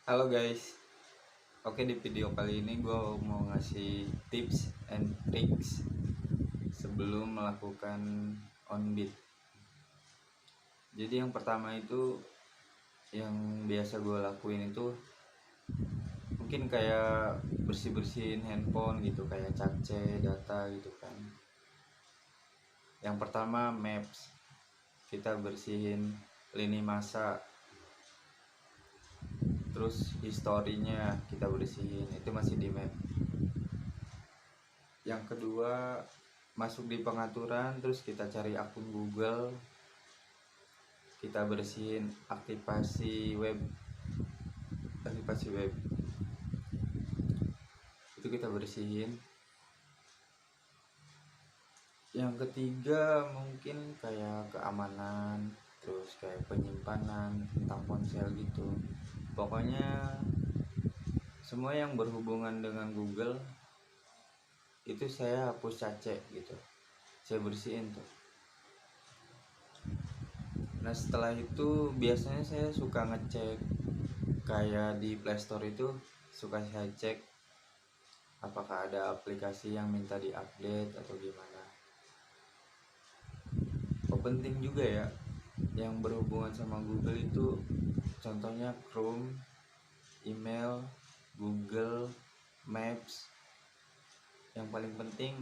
Halo guys, oke di video kali ini gue mau ngasih tips and tricks sebelum melakukan on-beat. Jadi yang pertama itu yang biasa gue lakuin itu mungkin kayak bersih-bersihin handphone gitu, kayak cache, data gitu kan. Yang pertama maps, kita bersihin lini masa, terus historinya kita bersihin, itu masih di map. Yang kedua, masuk di pengaturan, terus kita cari akun Google, kita bersihin aktivasi web itu kita bersihin. Yang ketiga mungkin kayak keamanan, terus kayak penyimpanan tentang ponsel gitu. Pokoknya semua yang berhubungan dengan Google itu saya hapus cache gitu, saya bersihin tuh. Nah setelah itu biasanya saya suka ngecek kayak di Playstore itu, suka saya cek apakah ada aplikasi yang minta diupdate atau gimana. Penting juga ya yang berhubungan sama Google itu, contohnya Chrome, email, Google Maps. Yang paling penting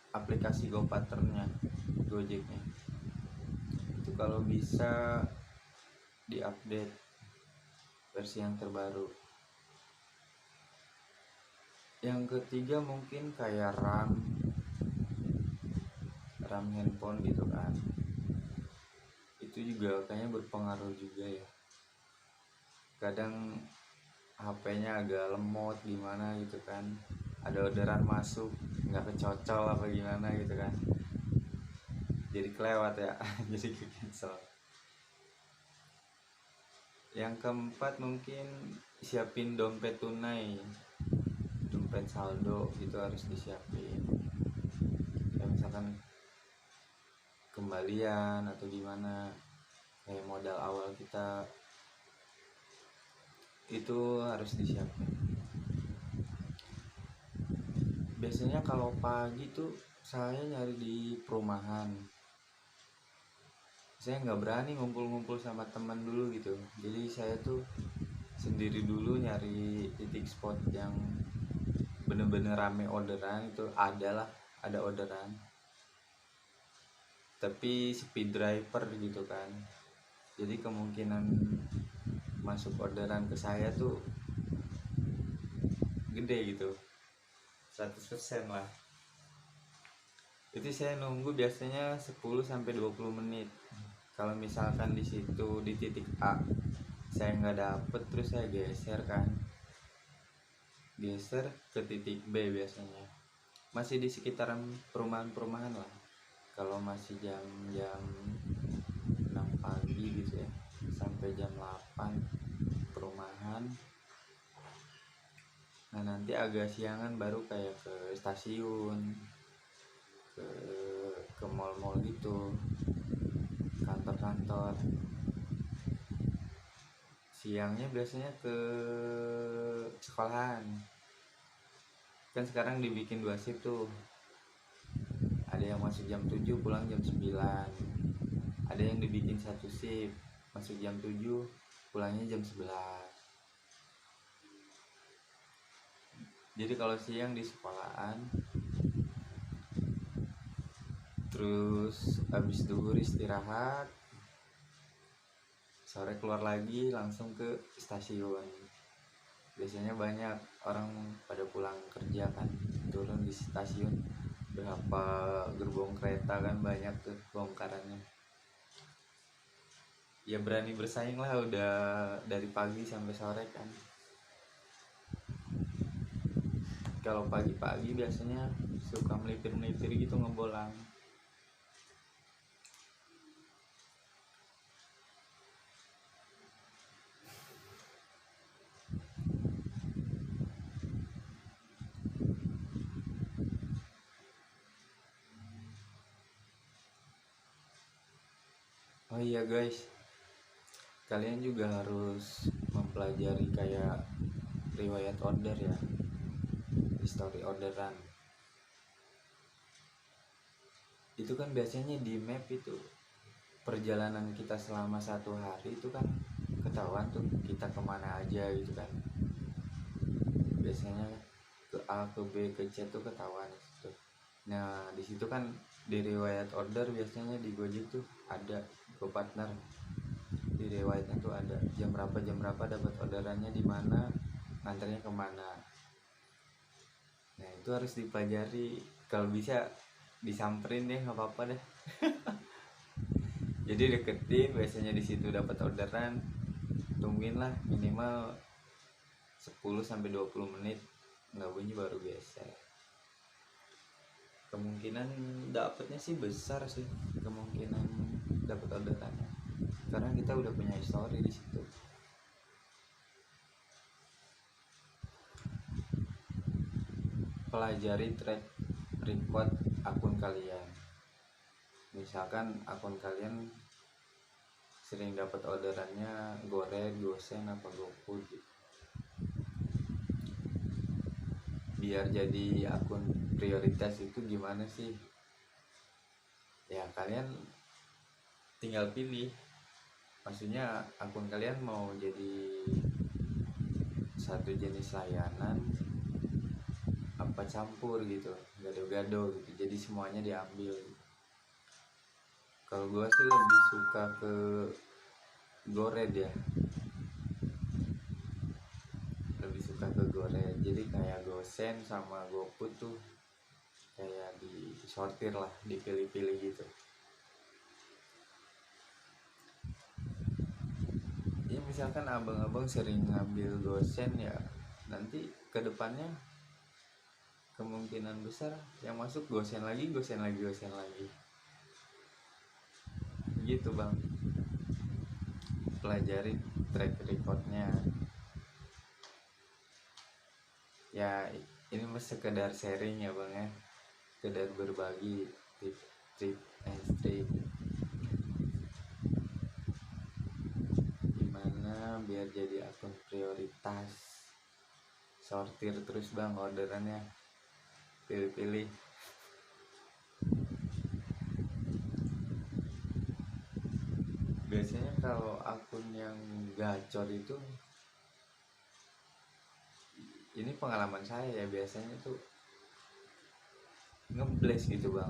aplikasi GoPattern-nya, Gojeknya itu kalau bisa diupdate versi yang terbaru. Yang ketiga mungkin kayak RAM handphone gitu kan, itu juga kayaknya berpengaruh juga ya. Kadang HP-nya agak lemot gimana gitu kan, ada orderan masuk nggak kecocol apa gimana gitu kan, jadi kelewat ya jadi ke cancel. Yang keempat mungkin siapin dompet tunai, dompet saldo gitu harus disiapin. Kayak misalkan kembalian atau gimana, kayak modal awal kita itu harus disiapin. Biasanya kalau pagi tuh saya nyari di perumahan, saya nggak berani ngumpul-ngumpul sama teman dulu gitu, jadi saya tuh sendiri dulu nyari titik spot yang bener-bener rame orderan. Itu ada orderan tapi speed driver gitu kan, jadi kemungkinan masuk orderan ke saya tuh gede gitu, 100% lah. Itu saya nunggu biasanya 10-20 menit. Kalau misalkan di situ di titik A saya nggak dapet, terus saya geser ke titik B. Biasanya masih di sekitaran perumahan-perumahan lah. Kalau masih jam 6 pagi gitu ya sampai jam 8 perumahan. Nah nanti agak siangan baru kayak ke stasiun, ke mall-mall gitu, kantor-kantor. Siangnya biasanya ke sekolahan, kan sekarang dibikin 2 shift tuh, ada yang masuk jam 7 pulang jam 9, ada yang dibikin 1 shift, masuk jam 7 pulangnya jam 11. Jadi kalau siang di sekolahan, terus habis duhur istirahat, sore keluar lagi langsung ke stasiun. Biasanya banyak orang pada pulang kerja kan, turun di stasiun, berapa gerbong kereta kan banyak tuh bongkarannya. Ya berani bersaing lah, udah dari pagi sampai sore kan. Kalau pagi-pagi biasanya suka melipir-melipir gitu ngebolang. Oh iya guys, kalian juga harus pelajari kayak riwayat order ya, history orderan. Itu kan biasanya di map itu perjalanan kita selama 1 hari itu kan ketahuan tuh kita kemana aja gitu kan. Biasanya ke A ke B ke C tuh ketahuan gitu. Nah di situ kan di riwayat order biasanya di Gojek tuh ada go partner, di riwayatnya tuh ada jam berapa dapat orderannya di mana, nganternya kemana. Nah itu harus dipelajari, kalau bisa disamperin deh, nggak apa-apa deh. Jadi deketin, biasanya di situ dapat orderan, tungguin lah minimal 10-20 menit, nggak bunyi baru geser. Kemungkinan dapatnya sih besar sih, kemungkinan dapat orderannya, karena kita udah punya histori di situ. Pelajari track record akun kalian. Misalkan akun kalian sering dapat orderannya Gored, Gosen, apa GoFood gitu. Biar jadi akun prioritas itu gimana sih? Ya kalian tinggal pilih. Maksudnya akun kalian mau jadi satu jenis layanan apa campur gitu, gado-gado gitu. Jadi semuanya diambil. Kalau gue sih lebih suka ke Gored ya, lebih suka ke Gored. Jadi kayak Gosen sama GoFood tuh kayak disortir lah, dipilih-pilih gitu. Ya misalkan abang-abang sering ngambil Gosen ya, nanti kedepannya kemungkinan besar yang masuk Gosen lagi gitu bang. Pelajari track recordnya ya. Ini mah sekedar sharing ya bang ya, sekedar berbagi tip and trick gimana biar jadi akun prioritas. Sortir terus bang orderannya, pilih-pilih. Biasanya kalau akun yang gacor itu, ini pengalaman saya ya, biasanya tuh ngeblast gitu bang.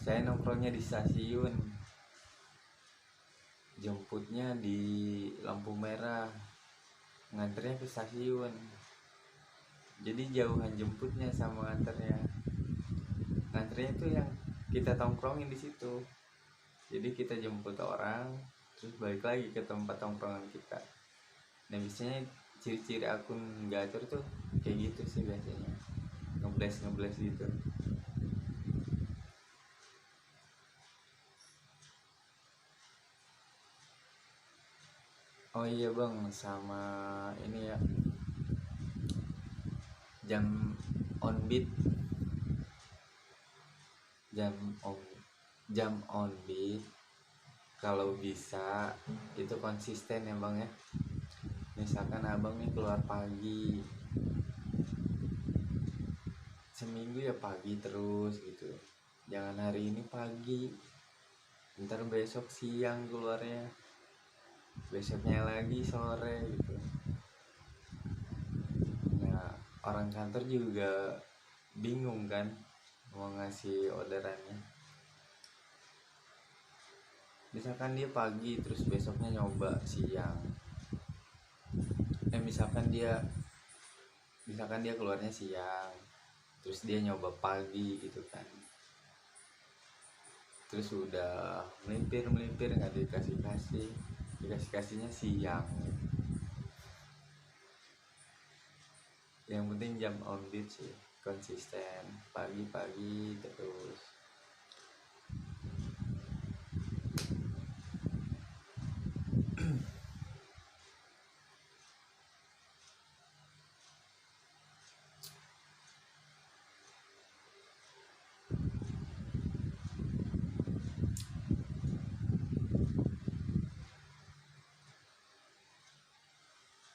Saya nongkrongnya di stasiun, jemputnya di lampu merah, nganternya ke stasiun. Jadi jauhan jemputnya sama nganternya. Nganternya tuh yang kita tongkrongin di situ. Jadi kita jemput orang, terus balik lagi ke tempat tongkrongan kita. Nah biasanya ciri-ciri akun gacor tuh kayak gitu sih biasanya, ngeblast gitu. Oh iya bang, sama ini ya, jam on beat, jam on jam on beat kalau bisa itu konsisten ya bang ya. Misalkan abang nih keluar pagi, seminggu ya pagi terus gitu, jangan hari ini pagi, ntar besok siang keluarnya, besoknya lagi sore gitu. Nah orang kantor juga bingung kan mau ngasih orderannya. Misalkan dia pagi terus besoknya nyoba siang, misalkan dia keluarnya siang terus dia nyoba pagi gitu kan, terus udah melimpir nggak dikasihnya siang. Yang penting jam on beat sih, konsisten pagi-pagi terus.